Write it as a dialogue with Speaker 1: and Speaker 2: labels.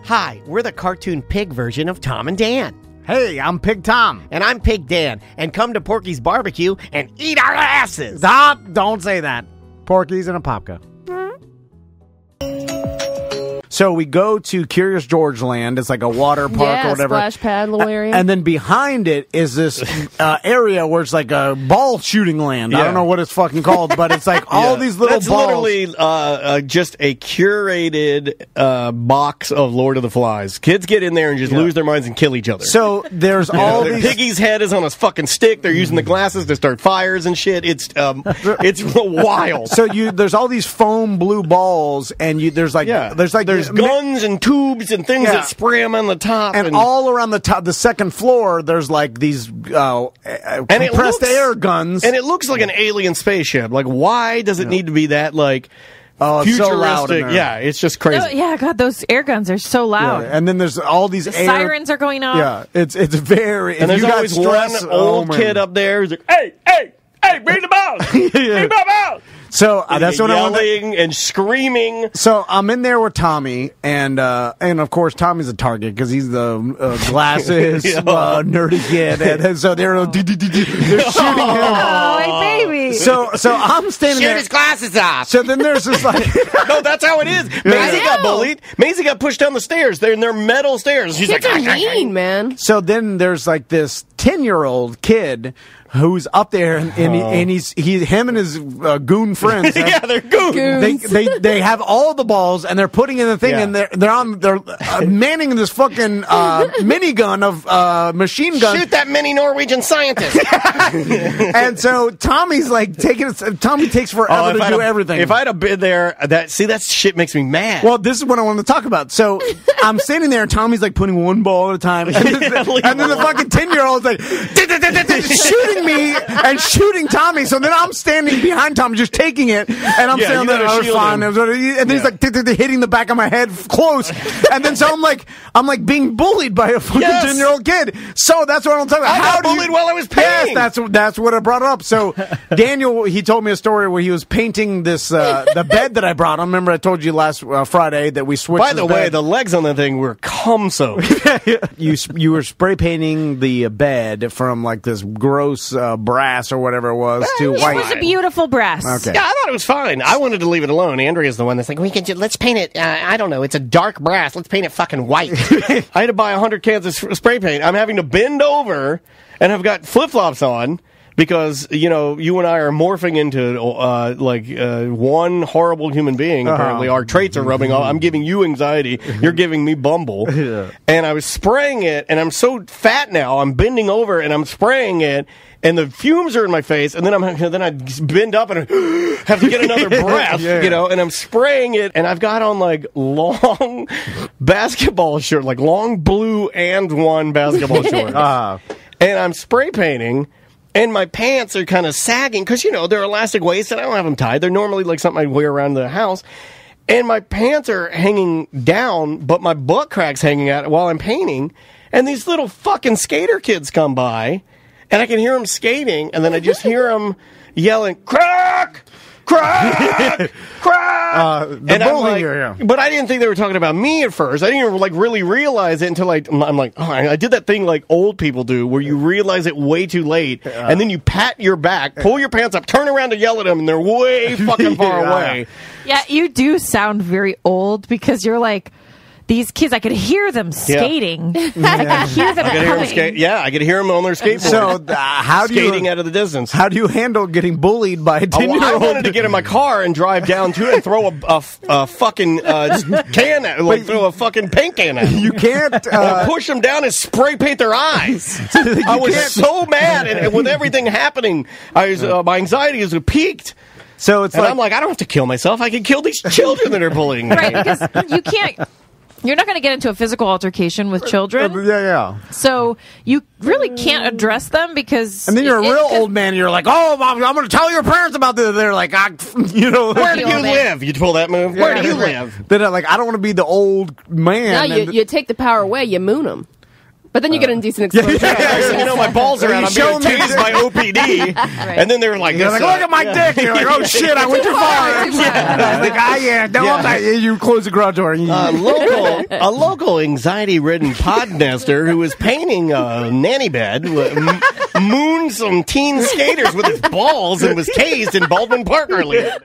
Speaker 1: Hi, we're the cartoon pig version of Tom and Dan.
Speaker 2: Hey, I'm Pig Tom.
Speaker 1: And I'm Pig Dan. And come to Porky's Barbecue and eat our asses.
Speaker 2: Stop! Don't say that. Porky's and a Popka. So we go to Curious George Land. It's like a water park or whatever.
Speaker 3: Splash pad little area.
Speaker 2: And then behind it is this area where it's like a ball shooting land. I don't know what it's fucking called, but it's like all these little
Speaker 4: That's
Speaker 2: balls.
Speaker 4: literally just a curated box of Lord of the Flies. Kids get in there and just lose their minds and kill each other.
Speaker 2: So there's all these...
Speaker 4: Piggy's head is on a fucking stick. They're using the glasses to start fires and shit. It's wild.
Speaker 2: So there's all these foam blue balls, and there's
Speaker 4: guns and tubes and things that spray them on the top,
Speaker 2: and all around the top, the second floor, there's like these compressed air guns,
Speaker 4: and it looks like an alien spaceship. Like, why does it need to be that like?
Speaker 2: Oh, it's
Speaker 4: futuristic.
Speaker 2: so loud in there.
Speaker 4: Yeah, it's just crazy.
Speaker 3: God, those air guns are so loud.
Speaker 2: Yeah, and then there's all these
Speaker 3: sirens are going off.
Speaker 2: Yeah, it's very.
Speaker 4: And there's always one old kid up there who's like, "Hey, bring the balls! Bring the balls!"
Speaker 2: So that's what I'm
Speaker 4: yelling and screaming.
Speaker 2: So I'm in there with Tommy, and of course Tommy's a target because he's the glasses nerdy kid, and so they're shooting him.
Speaker 3: Oh, hey, baby!
Speaker 2: So I'm standing there.
Speaker 1: Shoot his glasses off.
Speaker 2: So then there's this like
Speaker 4: no, that's how it is. Maisie got bullied. Maisie got pushed down the stairs. They're metal stairs. She's
Speaker 3: Kids are mean, man.
Speaker 2: So then there's like this 10-year-old kid who's up there, and he's him and his goon friends.
Speaker 4: Yeah, they're goons.
Speaker 2: They have all the balls, and they're putting in the thing, and they're manning this fucking minigun of machine gun.
Speaker 4: Shoot that mini Norwegian scientist.
Speaker 2: And so Tommy's like Tommy takes forever to do everything.
Speaker 4: If I'd have been there, that shit makes me mad.
Speaker 2: Well, this is what I wanted to talk about. So I'm standing there, and Tommy's like putting one ball at a time, and then the fucking 10-year-old's like shooting me and shooting Tommy. So then I'm standing behind Tommy, just taking it, and I'm standing there. I was fine. And then he's like hitting the back of my head close, and then so I'm like being bullied by a fucking 10-year-old kid. So that's what I'm talking about.
Speaker 4: I got bullied while I was painting.
Speaker 2: Yes, that's what I brought up. So Daniel, he told me a story where he was painting this the bed that I brought him. Remember I told you last Friday that we switched.
Speaker 4: By the way, the legs on that thing were cum soaked.
Speaker 2: You were spray painting the bed from like this gross brass or whatever it was to white.
Speaker 3: It was a beautiful brass.
Speaker 2: Okay.
Speaker 4: Yeah, I thought it was fine. I wanted to leave it alone. Andrea's the one that's like, let's paint it. I don't know. It's a dark brass. Let's paint it fucking white. I had to buy 100 cans of spray paint. I'm having to bend over, and I've got flip flops on. Because, you and I are morphing into, one horrible human being, apparently. Our traits are rubbing off. I'm giving you anxiety. You're giving me Bumble. Yeah. And I was spraying it, and I'm so fat now, I'm bending over, and I'm spraying it, and the fumes are in my face, and then I bend up, and I have to get another breath, and I'm spraying it, and I've got on, like, long basketball shorts, like, long blue and one basketball shorts. And I'm spray painting. And my pants are kind of sagging because, they're elastic waist and I don't have them tied. They're normally like something I wear around the house. And my pants are hanging down, but my butt crack's hanging out while I'm painting. And these little fucking skater kids come by, and I can hear them skating, and then I just hear them yelling, "Crack! Crack! Crack!"
Speaker 2: And I'm like,
Speaker 4: but I didn't think they were talking about me at first. I didn't even really realize it until I'm like, oh, I did that thing like old people do, where you realize it way too late, and then you pat your back, pull your pants up, turn around to yell at them, and they're way fucking far away.
Speaker 3: Yeah, you do sound very old because you're like, these kids, I could hear them skating. I could hear them coming.
Speaker 4: I could hear them on their skateboard.
Speaker 2: So how do you
Speaker 4: skating out of the distance?
Speaker 2: How do you handle getting bullied by a 10-year-old?
Speaker 4: I wanted to get in my car and drive down to it and throw a fucking can at, throw a fucking paint can at them.
Speaker 2: You can't
Speaker 4: push them down and spray paint their eyes. I was so mad, and with everything happening, my anxiety is peaked.
Speaker 2: So it's
Speaker 4: I'm like, I don't have to kill myself. I can kill these children that are bullying me.
Speaker 3: Right, because you can't. You're not going to get into a physical altercation with children.
Speaker 2: Yeah.
Speaker 3: So you really can't address them because...
Speaker 2: And then you're a real old man, and you're like, oh, Mom, I'm going to tell your parents about this. They're like,
Speaker 4: where do you live? You pull that move? Where do you live?
Speaker 2: They're like, I don't want to be the old man.
Speaker 5: No, you take the power away, you moon them. But then you get indecent exposure.
Speaker 4: You know, my balls are out. I'm being tased by OPD. And then they're like,
Speaker 2: You're like, look at my dick. You're like, oh shit, I went too far. You close the garage door.
Speaker 4: A local anxiety-ridden pod nester who was painting a nanny bed mooned some teen skaters with his balls and was tased in Baldwin Park earlier.